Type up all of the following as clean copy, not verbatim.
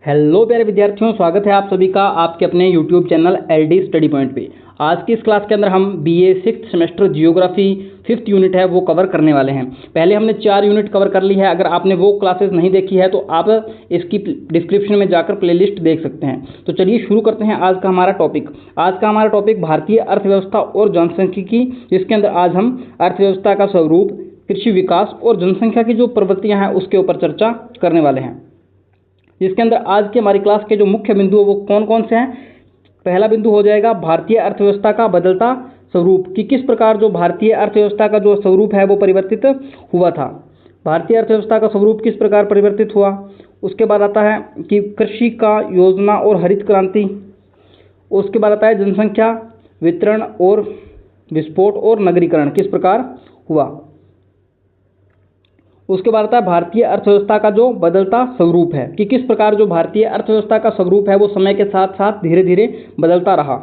Hello प्यारे विद्यार्थियों, स्वागत है आप सभी का आपके अपने YouTube channel LD study point पे। आज की इस क्लास के अंदर हम BA 6th semester geography 5th unit है वो कवर करने वाले हैं। पहले हमने 4 यूनिट कवर कर ली है। अगर आपने वो क्लासेस नहीं देखी है तो आप इसकी डिस्क्रिप्शन में जाकर प्लेलिस्ट देख सकते हैं। तो चलिए शुरू करते हैं आज का हमारा टॉपिक। आज का हमारा टॉपिक भारतीय अर्थव्यवस्था और जनसांख्यिकी, जिसके अंदर आज हम अर्थव्यवस्था का स्वरूप, कृषि विकास और जनसंख्या की जो प्रवृत्तियाँ हैं उसके ऊपर चर्चा करने वाले हैं। जिसके अंदर आज की हमारी क्लास के जो मुख्य बिंदु है वो कौन कौन से हैं। पहला बिंदु हो जाएगा भारतीय अर्थव्यवस्था का बदलता स्वरूप, कि किस प्रकार जो भारतीय अर्थव्यवस्था का जो स्वरूप है वो परिवर्तित हुआ था। भारतीय अर्थव्यवस्था का स्वरूप किस प्रकार परिवर्तित हुआ। उसके बाद आता है कि कृषि का योजना और हरित क्रांति। उसके बाद आता है जनसंख्या वितरण और विस्फोट और नगरीकरण किस प्रकार हुआ। उसके बाद आता है भारतीय अर्थव्यवस्था का जो बदलता स्वरूप है, कि किस प्रकार जो भारतीय अर्थव्यवस्था का स्वरूप है वो समय के साथ साथ धीरे धीरे बदलता रहा।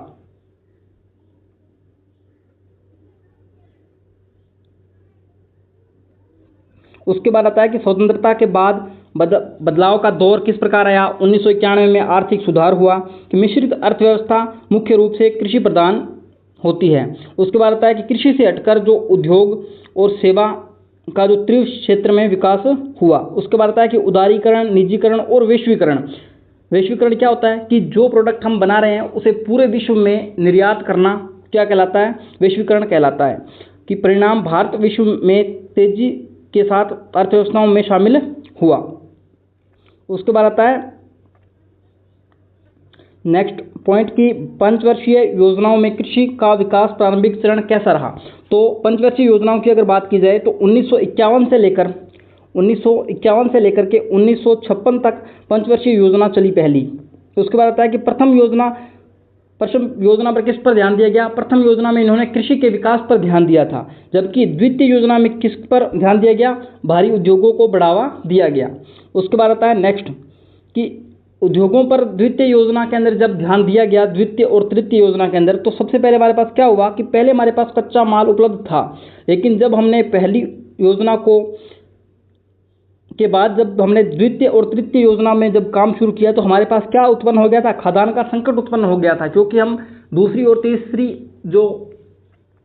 उसके बाद आता है कि स्वतंत्रता के बाद बदलाव का दौर किस प्रकार आया। 1991 में आर्थिक सुधार हुआ, कि मिश्रित अर्थव्यवस्था मुख्य रूप से कृषि प्रधान होती है। उसके बाद आता है कि कृषि से हटकर जो उद्योग और सेवा का जो तीव्र क्षेत्र में विकास हुआ। उसके बाद आता है कि उदारीकरण, निजीकरण और वैश्वीकरण। वैश्वीकरण क्या होता है कि जो प्रोडक्ट हम बना रहे हैं उसे पूरे विश्व में निर्यात करना क्या कहलाता है, वैश्वीकरण कहलाता है। कि परिणाम भारत विश्व में तेजी के साथ अर्थव्यवस्थाओं में शामिल हुआ। उसके बाद आता है नेक्स्ट पॉइंट की पंचवर्षीय योजनाओं में कृषि का विकास प्रारंभिक चरण कैसा रहा। तो पंचवर्षीय योजनाओं की अगर बात की जाए तो 1951 से लेकर के 1956 तक पंचवर्षीय योजना चली पहली। तो उसके बाद आता है कि प्रथम योजना पर किस पर ध्यान दिया गया। प्रथम योजना में इन्होंने कृषि के विकास पर ध्यान दिया था, जबकि द्वितीय योजना में किस पर ध्यान दिया गया, भारी उद्योगों को बढ़ावा दिया गया। उसके बाद आता है नेक्स्ट कि उद्योगों पर द्वितीय योजना के अंदर जब ध्यान दिया गया, द्वितीय और तृतीय योजना के अंदर, तो सबसे पहले हमारे पास क्या हुआ कि पहले हमारे पास कच्चा माल उपलब्ध था, लेकिन जब हमने पहली योजना के बाद जब हमने द्वितीय और तृतीय योजना में जब काम शुरू किया तो हमारे पास क्या उत्पन्न हो गया था, खाद्यान्न का संकट उत्पन्न हो गया था। क्योंकि हम दूसरी और तीसरी जो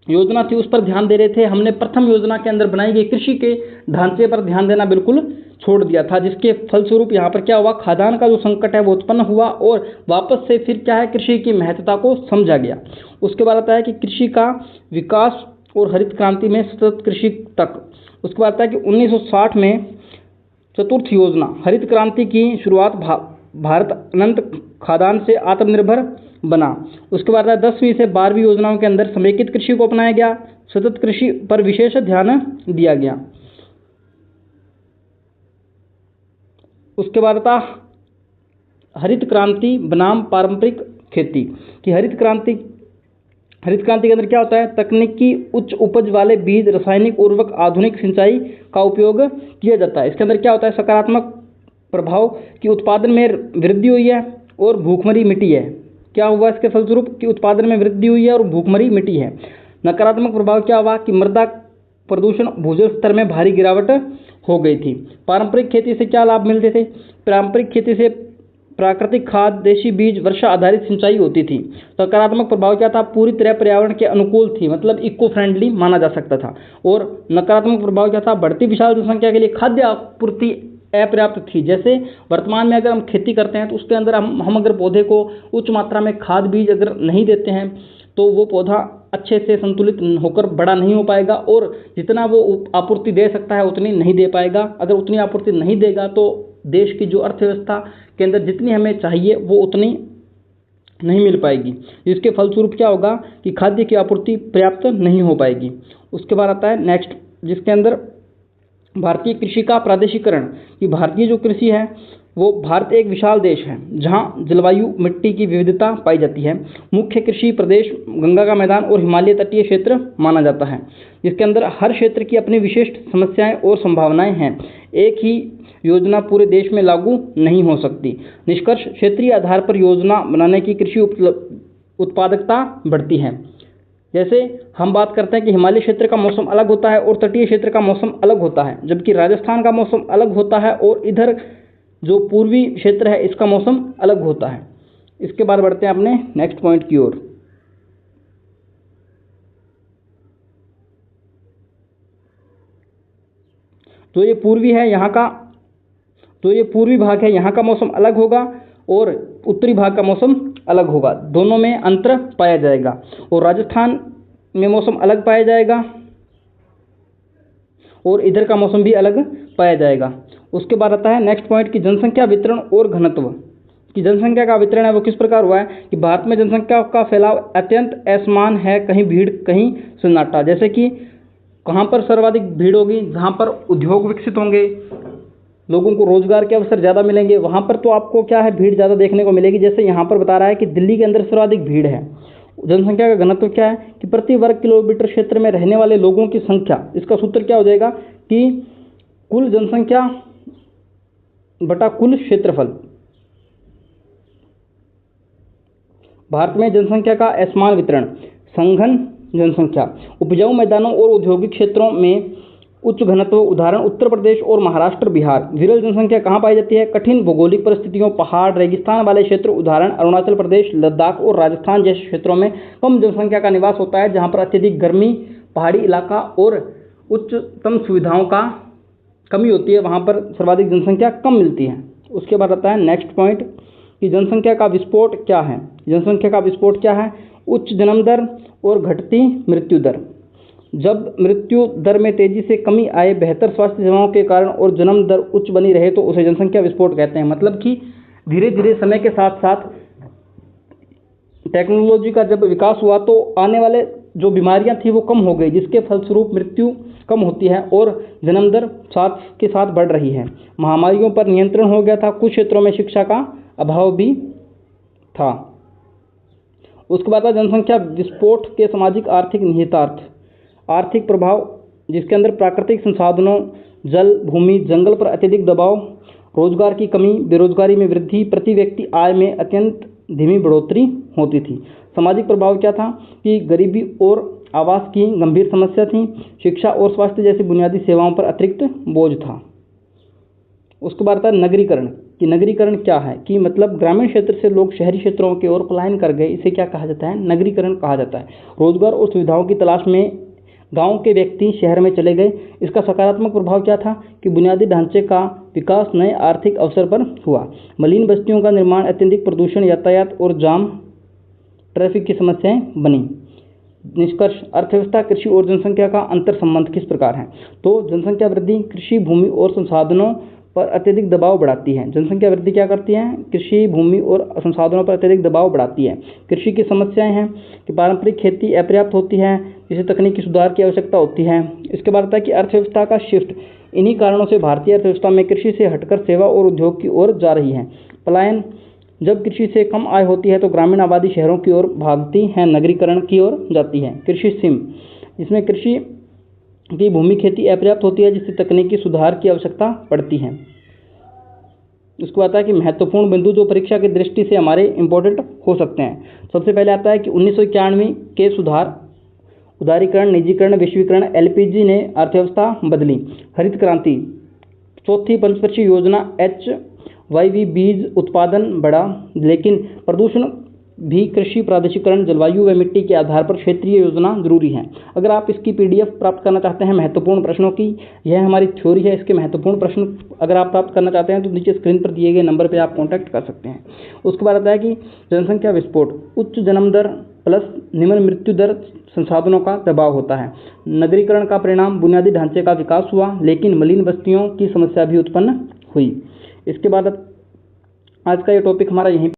योजना थी उस पर ध्यान दे रहे थे, हमने प्रथम योजना के अंदर बनाई गई कृषि के ढांचे पर ध्यान देना बिल्कुल छोड़ दिया था, जिसके फलस्वरूप यहाँ पर क्या हुआ, खाद्यान्न का जो संकट है वो उत्पन्न हुआ और वापस से फिर क्या है, कृषि की महत्वता को समझा गया। उसके बाद आता है कि कृषि का विकास और हरित क्रांति में सतत कृषि तक। उसके बाद आता है कि 1960 में चतुर्थ योजना हरित क्रांति की शुरुआत, भारत अनंत खाद्यान्न से आत्मनिर्भर बना। उसके बाद 10वीं से 12वीं योजनाओं के अंदर समेकित कृषि को अपनाया गया, सतत कृषि पर विशेष ध्यान दिया गया। उसके बाद आता हरित क्रांति बनाम पारंपरिक खेती, कि हरित क्रांति के अंदर क्या होता है, तकनीकी उच्च उपज वाले बीज, रासायनिक उर्वरक, आधुनिक सिंचाई का उपयोग किया जाता है। इसके अंदर क्या होता है, सकारात्मक प्रभाव कि उत्पादन में वृद्धि हुई है और भूखमरी मिटी है। क्या हुआ इसके फलस्वरूप कि उत्पादन में वृद्धि हुई है और भूखमरी मिटी है। नकारात्मक प्रभाव क्या हुआ कि मृदा प्रदूषण, भूजल स्तर में भारी गिरावट हो गई थी। पारंपरिक खेती से क्या लाभ मिलते थे, पारंपरिक खेती से प्राकृतिक खाद, देशी बीज, वर्षा आधारित सिंचाई होती थी। सकारात्मक प्रभाव क्या था, पूरी तरह पर्यावरण के अनुकूल थी, मतलब इको फ्रेंडली माना जा सकता था। और नकारात्मक प्रभाव क्या था, बढ़ती विशाल जनसंख्या के लिए खाद्य आपूर्ति अपर्याप्त थी। जैसे वर्तमान में अगर हम खेती करते हैं तो उसके अंदर हम अगर पौधे को उच्च मात्रा में खाद बीज अगर नहीं देते हैं तो वो पौधा अच्छे से संतुलित होकर बड़ा नहीं हो पाएगा, और जितना वो आपूर्ति दे सकता है उतनी नहीं दे पाएगा। अगर उतनी आपूर्ति नहीं देगा तो देश की जो अर्थव्यवस्था के अंदर जितनी हमें चाहिए वो उतनी नहीं मिल पाएगी, जिसके फलस्वरूप क्या होगा कि खाद्य की आपूर्ति पर्याप्त नहीं हो पाएगी। उसके बाद आता है नेक्स्ट, जिसके अंदर भारतीय कृषि का प्रादेशिकरण, कि भारतीय जो कृषि है वो, भारत एक विशाल देश है जहाँ जलवायु, मिट्टी की विविधता पाई जाती है। मुख्य कृषि प्रदेश गंगा का मैदान और हिमालय तटीय क्षेत्र माना जाता है, जिसके अंदर हर क्षेत्र की अपनी विशिष्ट समस्याएं और संभावनाएं हैं। एक ही योजना पूरे देश में लागू नहीं हो सकती। निष्कर्ष, क्षेत्रीय आधार पर योजना बनाने की कृषि उत्पादकता बढ़ती है। जैसे हम बात करते हैं कि हिमालय क्षेत्र का मौसम अलग होता है और तटीय क्षेत्र का मौसम अलग होता है, जबकि राजस्थान का मौसम अलग होता है और इधर जो पूर्वी क्षेत्र है इसका मौसम अलग होता है। इसके बाद बढ़ते हैं अपने नेक्स्ट पॉइंट की ओर। तो ये पूर्वी है यहाँ का, तो ये पूर्वी भाग है, यहाँ का मौसम अलग होगा और उत्तरी भाग का मौसम अलग होगा, दोनों में अंतर पाया जाएगा। और राजस्थान में मौसम अलग पाया जाएगा और इधर का मौसम भी अलग पाया जाएगा। उसके बाद आता है नेक्स्ट पॉइंट की जनसंख्या वितरण और घनत्व। कि जनसंख्या का वितरण है वो किस प्रकार हुआ है कि भारत में जनसंख्या का फैलाव अत्यंत असमान है, कहीं भीड़ कहीं सन्नाटा। जैसे कि कहाँ पर सर्वाधिक भीड़ होगी, जहाँ पर उद्योग विकसित होंगे, लोगों को रोजगार के अवसर ज़्यादा मिलेंगे, वहाँ पर तो आपको क्या है, भीड़ ज़्यादा देखने को मिलेगी। जैसे यहाँ पर बता रहा है कि दिल्ली के अंदर सर्वाधिक भीड़ है। जनसंख्या का घनत्व क्या है कि प्रति वर्ग किलोमीटर क्षेत्र में रहने वाले लोगों की संख्या, इसका सूत्र क्या हो जाएगा कि कुल जनसंख्या बटा कुल क्षेत्रफल। भारत में जनसंख्या का असमान वितरण, संघन जनसंख्या, उपजाऊ मैदानों और औद्योगिक क्षेत्रों में उच्च घनत्व, उदाहरण उत्तर प्रदेश और महाराष्ट्र, बिहार। विरल जनसंख्या कहाँ पाई जाती है, कठिन भौगोलिक परिस्थितियों, पहाड़, रेगिस्तान वाले क्षेत्र, उदाहरण अरुणाचल प्रदेश, लद्दाख और राजस्थान जैसे क्षेत्रों में कम जनसंख्या का निवास होता है, जहाँ पर अत्यधिक गर्मी, पहाड़ी इलाका और उच्चतम सुविधाओं का कमी होती है, वहाँ पर सर्वाधिक जनसंख्या कम मिलती है। उसके बाद आता है नेक्स्ट पॉइंट कि जनसंख्या का विस्फोट क्या है। जनसंख्या का विस्फोट क्या है, उच्च जन्म दर और घटती मृत्यु दर। जब मृत्यु दर में तेजी से कमी आए, बेहतर स्वास्थ्य सेवाओं के कारण और जन्म दर उच्च बनी रहे तो उसे जनसंख्या विस्फोट कहते हैं। मतलब कि धीरे धीरे समय के साथ साथ टेक्नोलॉजी का जब विकास हुआ तो आने वाले जो बीमारियां थी वो कम हो गई, जिसके फलस्वरूप मृत्यु कम होती है और जन्म दर साथ के साथ बढ़ रही है। महामारियों पर नियंत्रण हो गया था, कुछ क्षेत्रों में शिक्षा का अभाव भी था। उसके बाद जनसंख्या विस्फोट के सामाजिक आर्थिक निहितार्थ। आर्थिक प्रभाव, जिसके अंदर प्राकृतिक संसाधनों, जल, भूमि, जंगल पर अत्यधिक दबाव, रोजगार की कमी, बेरोजगारी में वृद्धि, प्रति व्यक्ति आय में अत्यंत धीमी बढ़ोतरी होती थी। सामाजिक प्रभाव क्या था कि गरीबी और आवास की गंभीर समस्या थी, शिक्षा और स्वास्थ्य जैसी बुनियादी सेवाओं पर अतिरिक्त बोझ था। उसके बाद आता है नगरीकरण। कि नगरीकरण क्या है कि मतलब ग्रामीण क्षेत्र से लोग शहरी क्षेत्रों की ओर पलायन कर गए, इसे क्या कहा जाता है, नगरीकरण कहा जाता है। रोजगार और सुविधाओं की तलाश में गांव के व्यक्ति शहर में चले गए। इसका सकारात्मक प्रभाव क्या था कि बुनियादी ढांचे का विकास नए आर्थिक अवसर पर हुआ। मलिन बस्तियों का निर्माण, अत्यधिक प्रदूषण, यातायात और जाम ट्रैफिक की समस्याएं बनी। निष्कर्ष, अर्थव्यवस्था, कृषि और जनसंख्या का अंतर संबंध किस प्रकार है। तो जनसंख्या वृद्धि कृषि, भूमि और संसाधनों पर अत्यधिक दबाव बढ़ाती है। जनसंख्या वृद्धि क्या करती है, कृषि, भूमि और संसाधनों पर अत्यधिक दबाव बढ़ाती है। कृषि की समस्याएं हैं कि पारंपरिक खेती अपर्याप्त होती है, जिसे तकनीकी सुधार की आवश्यकता होती है। इसके बाद आता है कि अर्थव्यवस्था का शिफ्ट। इन्हीं कारणों से भारतीय अर्थव्यवस्था में कृषि से हटकर सेवा और उद्योग की ओर जा रही है। पलायन, जब कृषि से कम आय होती है तो ग्रामीण आबादी शहरों की ओर भागती है, नगरीकरण की ओर जाती है। कृषि सीम, इसमें कृषि की भूमि खेती अपर्याप्त होती है, जिससे तकनीकी सुधार की आवश्यकता पड़ती है। उसको आता है कि महत्वपूर्ण बिंदु जो परीक्षा की दृष्टि से हमारे इंपॉर्टेंट हो सकते हैं। सबसे पहले आता है कि 1991 के सुधार, उदारीकरण, निजीकरण, विश्वीकरण, एलपीजी ने अर्थव्यवस्था बदली। हरित क्रांति, चौथी पंचवर्षीय योजना, HYV बीज उत्पादन बढ़ा, लेकिन प्रदूषण भी। कृषि प्रादेशिकरण, जलवायु व मिट्टी के आधार पर क्षेत्रीय योजना जरूरी है। अगर आप इसकी PDF प्राप्त करना चाहते हैं महत्वपूर्ण प्रश्नों की, यह हमारी थ्योरी है, इसके महत्वपूर्ण प्रश्न अगर आप प्राप्त करना चाहते हैं तो नीचे स्क्रीन पर दिए गए नंबर पर आप कॉन्टैक्ट कर सकते हैं। उसके बाद आता है कि जनसंख्या विस्फोट, उच्च जन्म दर प्लस निम्न मृत्यु दर, संसाधनों का दबाव होता है। नगरीकरण का परिणाम, बुनियादी ढांचे का विकास हुआ, लेकिन मलिन बस्तियों की समस्या भी उत्पन्न हुई। इसके बाद आज का ये टॉपिक हमारा यहीं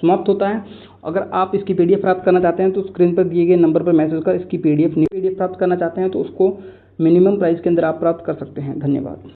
समाप्त होता है। अगर आप इसकी PDF प्राप्त करना चाहते हैं तो स्क्रीन पर दिए गए नंबर पर मैसेज कर इसकी PDF प्राप्त करना चाहते हैं तो उसको मिनिमम प्राइस के अंदर आप प्राप्त कर सकते हैं। धन्यवाद।